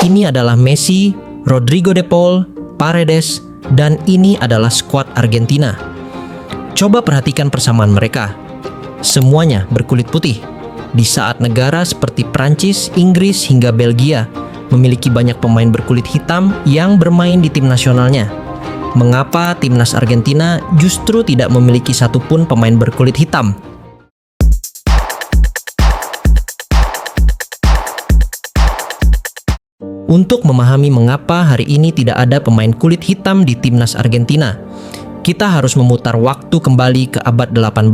Ini adalah Messi, Rodrigo de Paul, Paredes, dan ini adalah skuad Argentina. Coba perhatikan persamaan mereka. Semuanya berkulit putih. Di saat negara seperti Prancis, Inggris, hingga Belgia memiliki banyak pemain berkulit hitam yang bermain di tim nasionalnya. Mengapa timnas Argentina justru tidak memiliki satupun pemain berkulit hitam? Untuk memahami mengapa hari ini tidak ada pemain kulit hitam di timnas Argentina, kita harus memutar waktu kembali ke abad 18.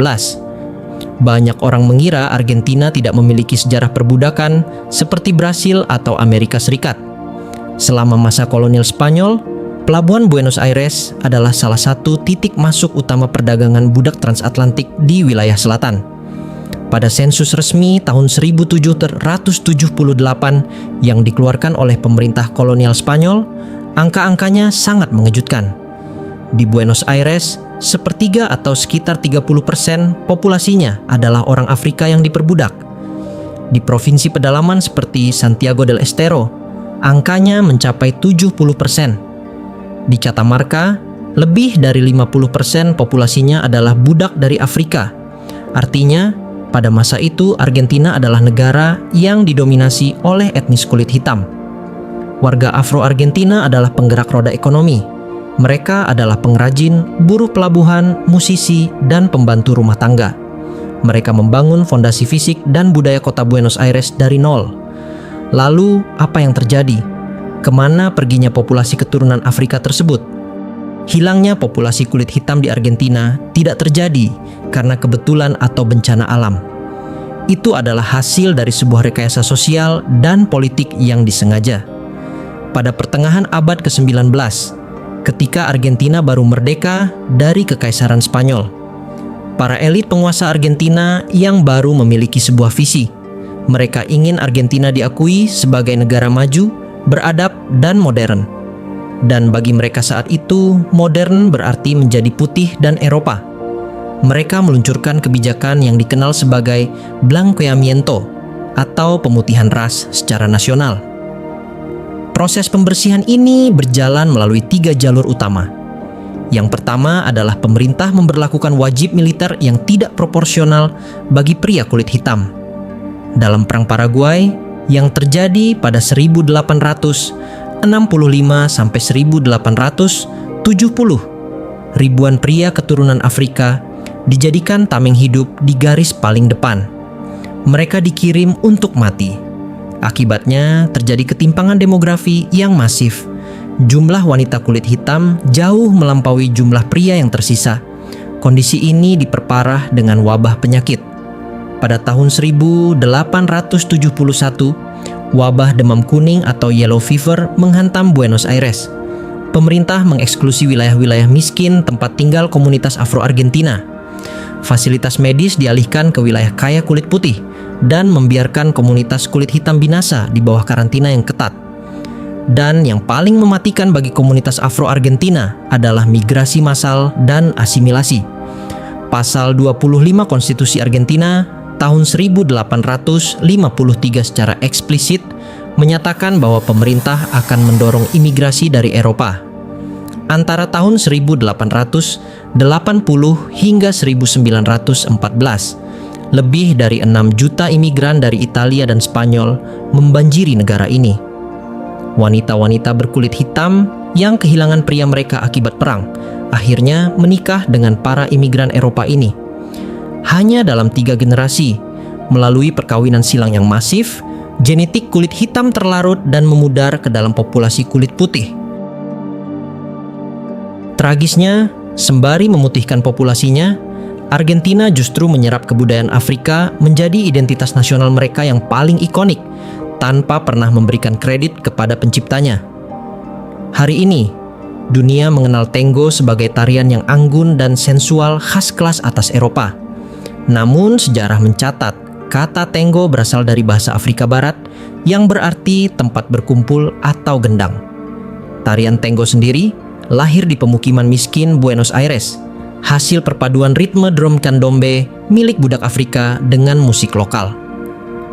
Banyak orang mengira Argentina tidak memiliki sejarah perbudakan seperti Brasil atau Amerika Serikat. Selama masa kolonial Spanyol, Pelabuhan Buenos Aires adalah salah satu titik masuk utama perdagangan budak transatlantik di wilayah selatan. Pada sensus resmi tahun 1778 yang dikeluarkan oleh pemerintah kolonial Spanyol, angka-angkanya sangat mengejutkan. Di Buenos Aires, sepertiga atau sekitar 30% populasinya adalah orang Afrika yang diperbudak. Di provinsi pedalaman seperti Santiago del Estero, angkanya mencapai 70%. Di Catamarca, lebih dari 50% populasinya adalah budak dari Afrika. Artinya, pada masa itu Argentina adalah negara yang didominasi oleh etnis kulit hitam. Warga Afro-Argentina adalah penggerak roda ekonomi. Mereka adalah pengrajin, buruh pelabuhan, musisi, dan pembantu rumah tangga. Mereka membangun fondasi fisik dan budaya kota Buenos Aires dari nol. Lalu, apa yang terjadi? Kemana perginya populasi keturunan Afrika tersebut? Hilangnya populasi kulit hitam di Argentina tidak terjadi karena kebetulan atau bencana alam. Itu adalah hasil dari sebuah rekayasa sosial dan politik yang disengaja. Pada pertengahan abad ke-19, ketika Argentina baru merdeka dari Kekaisaran Spanyol, para elit penguasa Argentina yang baru memiliki sebuah visi. Mereka ingin Argentina diakui sebagai negara maju, beradab, dan modern. Dan bagi mereka saat itu, modern berarti menjadi putih dan Eropa. Mereka meluncurkan kebijakan yang dikenal sebagai blanqueamiento atau pemutihan ras secara nasional. Proses pembersihan ini berjalan melalui 3 jalur utama. Yang pertama adalah pemerintah memberlakukan wajib militer yang tidak proporsional bagi pria kulit hitam. Dalam Perang Paraguay yang terjadi pada 1865 sampai 1870, ribuan pria keturunan Afrika dijadikan tameng hidup di garis paling depan. Mereka dikirim untuk mati. Akibatnya terjadi ketimpangan demografi yang masif. Jumlah wanita kulit hitam jauh melampaui jumlah pria yang tersisa. Kondisi ini diperparah dengan wabah penyakit. Pada tahun 1871, wabah demam kuning atau yellow fever menghantam Buenos Aires. Pemerintah mengeksklusi wilayah-wilayah miskin tempat tinggal komunitas Afro-Argentina. Fasilitas medis dialihkan ke wilayah kaya kulit putih dan membiarkan komunitas kulit hitam binasa di bawah karantina yang ketat. Dan yang paling mematikan bagi komunitas Afro-Argentina adalah migrasi massal dan asimilasi. Pasal 25 Konstitusi Argentina tahun 1853 secara eksplisit menyatakan bahwa pemerintah akan mendorong imigrasi dari Eropa. Antara tahun 1880 hingga 1914, lebih dari 6 juta imigran dari Italia dan Spanyol membanjiri negara ini. Wanita-wanita berkulit hitam yang kehilangan pria mereka akibat perang akhirnya menikah dengan para imigran Eropa ini. Hanya dalam 3 generasi, melalui perkawinan silang yang masif, genetik kulit hitam terlarut dan memudar ke dalam populasi kulit putih. Tragisnya, sembari memutihkan populasinya, Argentina justru menyerap kebudayaan Afrika menjadi identitas nasional mereka yang paling ikonik tanpa pernah memberikan kredit kepada penciptanya. Hari ini, dunia mengenal tango sebagai tarian yang anggun dan sensual khas kelas atas Eropa. Namun sejarah mencatat kata tango berasal dari bahasa Afrika Barat yang berarti tempat berkumpul atau gendang. Tarian tango sendiri lahir di pemukiman miskin Buenos Aires, hasil perpaduan ritme drum candombe milik budak Afrika dengan musik lokal.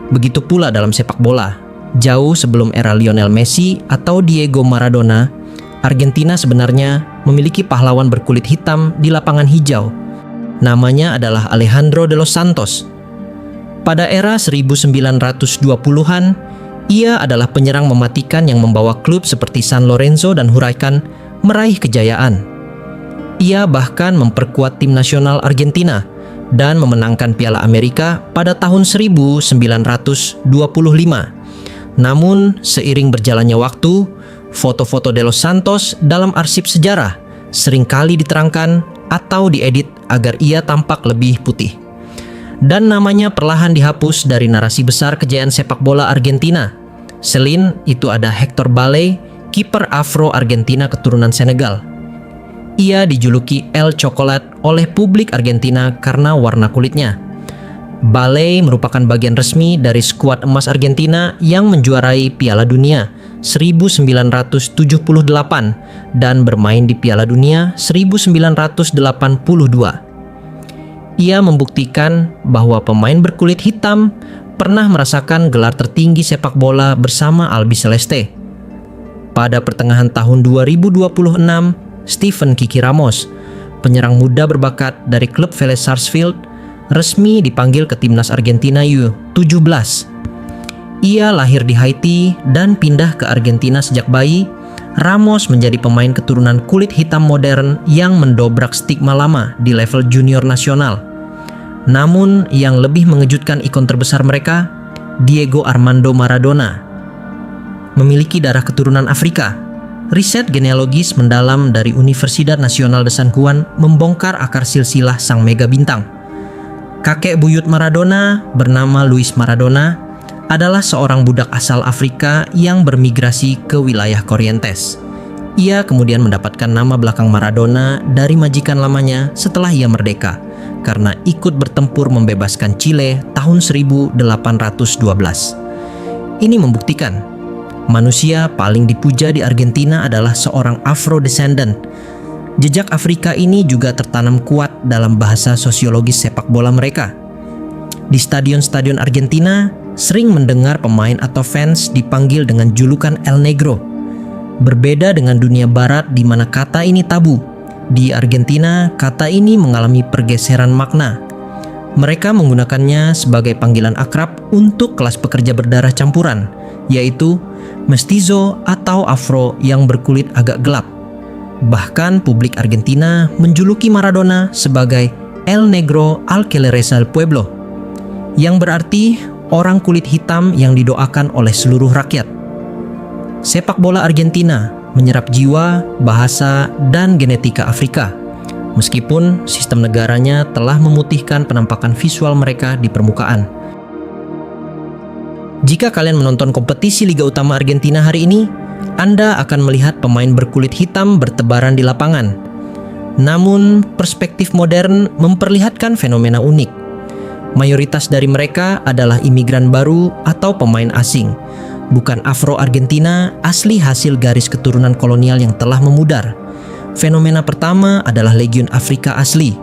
Begitu pula dalam sepak bola. Jauh sebelum era Lionel Messi atau Diego Maradona, Argentina sebenarnya memiliki pahlawan berkulit hitam di lapangan hijau. Namanya adalah Alejandro de los Santos. Pada era 1920-an, ia adalah penyerang mematikan yang membawa klub seperti San Lorenzo dan Huracan meraih kejayaan. Ia bahkan memperkuat tim nasional Argentina dan memenangkan Piala Amerika pada tahun 1925. Namun, seiring berjalannya waktu, foto-foto de los Santos dalam arsip sejarah seringkali diterangkan atau diedit agar ia tampak lebih putih. Dan namanya perlahan dihapus dari narasi besar kejayaan sepak bola Argentina. Selain itu ada Hector Bale, kiper Afro Argentina keturunan Senegal. Ia dijuluki El Chocolate oleh publik Argentina karena warna kulitnya. Bale merupakan bagian resmi dari skuad emas Argentina yang menjuarai Piala Dunia 1978 dan bermain di Piala Dunia 1982. Ia membuktikan bahwa pemain berkulit hitam pernah merasakan gelar tertinggi sepak bola bersama Albiceleste. Pada pertengahan tahun 2026, Steven Kiki Ramos, penyerang muda berbakat dari klub Vélez Sarsfield, resmi dipanggil ke timnas Argentina U17. Ia lahir di Haiti dan pindah ke Argentina sejak bayi. Ramos menjadi pemain keturunan kulit hitam modern yang mendobrak stigma lama di level junior nasional. Namun yang lebih mengejutkan, ikon terbesar mereka, Diego Armando Maradona, memiliki darah keturunan Afrika. Riset genealogis mendalam dari Universidad Nacional de San Juan membongkar akar silsilah sang mega bintang. Kakek buyut Maradona bernama Luis Maradona adalah seorang budak asal Afrika yang bermigrasi ke wilayah Corrientes. Ia kemudian mendapatkan nama belakang Maradona dari majikan lamanya setelah ia merdeka karena ikut bertempur membebaskan Chile tahun 1812. Ini membuktikan manusia paling dipuja di Argentina adalah seorang Afro-descendant. Jejak Afrika ini juga tertanam kuat dalam bahasa sosiologis sepak bola mereka. Di stadion-stadion Argentina, sering mendengar pemain atau fans dipanggil dengan julukan El Negro. Berbeda dengan dunia barat di mana kata ini tabu, di Argentina kata ini mengalami pergeseran makna. Mereka menggunakannya sebagai panggilan akrab untuk kelas pekerja berdarah campuran, yaitu mestizo atau Afro yang berkulit agak gelap. Bahkan publik Argentina menjuluki Maradona sebagai El Negro al que le reza el pueblo, yang berarti orang kulit hitam yang didoakan oleh seluruh rakyat. Sepak bola Argentina menyerap jiwa, bahasa, dan genetika Afrika, meskipun sistem negaranya telah memutihkan penampakan visual mereka di permukaan. Jika kalian menonton kompetisi Liga Utama Argentina hari ini, Anda akan melihat pemain berkulit hitam bertebaran di lapangan. Namun, perspektif modern memperlihatkan fenomena unik. Mayoritas dari mereka adalah imigran baru atau pemain asing, bukan Afro-Argentina asli hasil garis keturunan kolonial yang telah memudar. Fenomena pertama adalah Legion Afrika asli.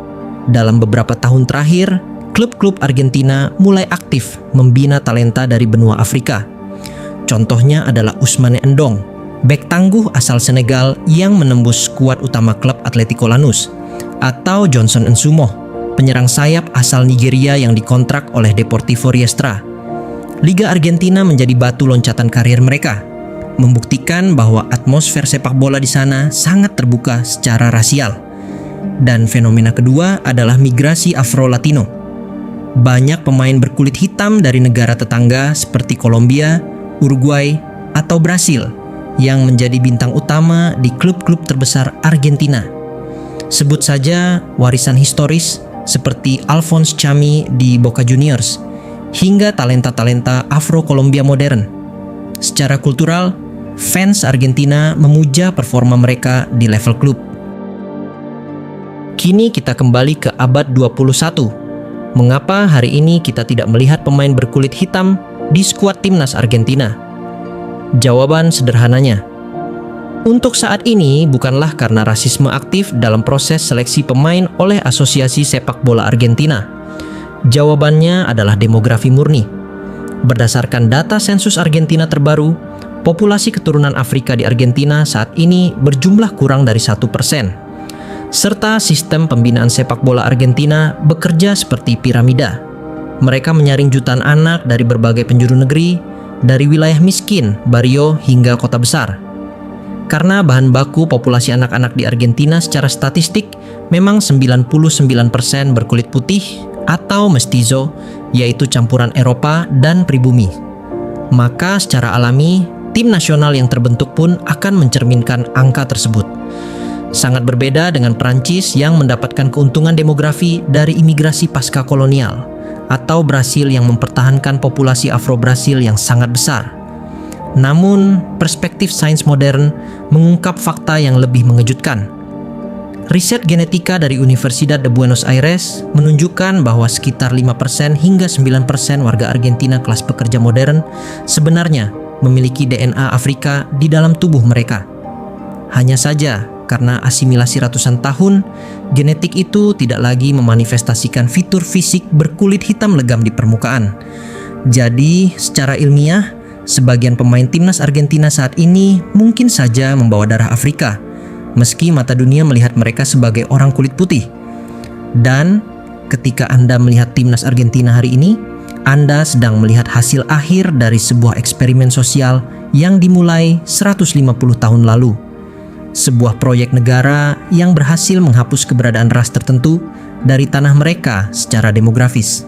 Dalam beberapa tahun terakhir, klub-klub Argentina mulai aktif membina talenta dari benua Afrika. Contohnya adalah Ousmane Endong, bek tangguh asal Senegal yang menembus skuad utama klub Atletico Lanús, atau Johnson Nsumo, penyerang sayap asal Nigeria yang dikontrak oleh Deportivo Riestra. Liga Argentina menjadi batu loncatan karir mereka, membuktikan bahwa atmosfer sepak bola di sana sangat terbuka secara rasial. Dan fenomena kedua adalah migrasi Afro-Latino. Banyak pemain berkulit hitam dari negara tetangga seperti Kolombia, Uruguay, atau Brasil yang menjadi bintang utama di klub-klub terbesar Argentina. Sebut saja warisan historis seperti Alphonse Chami di Boca Juniors, hingga talenta-talenta Afro-Kolombia modern. Secara kultural, fans Argentina memuja performa mereka di level klub. Kini kita kembali ke abad 21. Mengapa hari ini kita tidak melihat pemain berkulit hitam di skuad timnas Argentina? Jawaban sederhananya, untuk saat ini bukanlah karena rasisme aktif dalam proses seleksi pemain oleh Asosiasi Sepak Bola Argentina. Jawabannya adalah demografi murni. Berdasarkan data sensus Argentina terbaru, populasi keturunan Afrika di Argentina saat ini berjumlah kurang dari 1%. Serta sistem pembinaan sepak bola Argentina bekerja seperti piramida. Mereka menyaring jutaan anak dari berbagai penjuru negeri, dari wilayah miskin, barrio, hingga kota besar. Karena bahan baku populasi anak-anak di Argentina secara statistik memang 99% berkulit putih atau mestizo, yaitu campuran Eropa dan pribumi. Maka secara alami, tim nasional yang terbentuk pun akan mencerminkan angka tersebut. Sangat berbeda dengan Prancis yang mendapatkan keuntungan demografi dari imigrasi pasca kolonial, atau Brasil yang mempertahankan populasi Afro-Brasil yang sangat besar. Namun, perspektif sains modern mengungkap fakta yang lebih mengejutkan. Riset genetika dari Universidad de Buenos Aires menunjukkan bahwa sekitar 5% hingga 9% warga Argentina kelas pekerja modern sebenarnya memiliki DNA Afrika di dalam tubuh mereka. Hanya saja, karena asimilasi ratusan tahun, genetik itu tidak lagi memanifestasikan fitur fisik berkulit hitam legam di permukaan. Jadi, secara ilmiah, sebagian pemain timnas Argentina saat ini mungkin saja membawa darah Afrika, meski mata dunia melihat mereka sebagai orang kulit putih. Dan ketika Anda melihat timnas Argentina hari ini, Anda sedang melihat hasil akhir dari sebuah eksperimen sosial yang dimulai 150 tahun lalu. Sebuah proyek negara yang berhasil menghapus keberadaan ras tertentu dari tanah mereka secara demografis.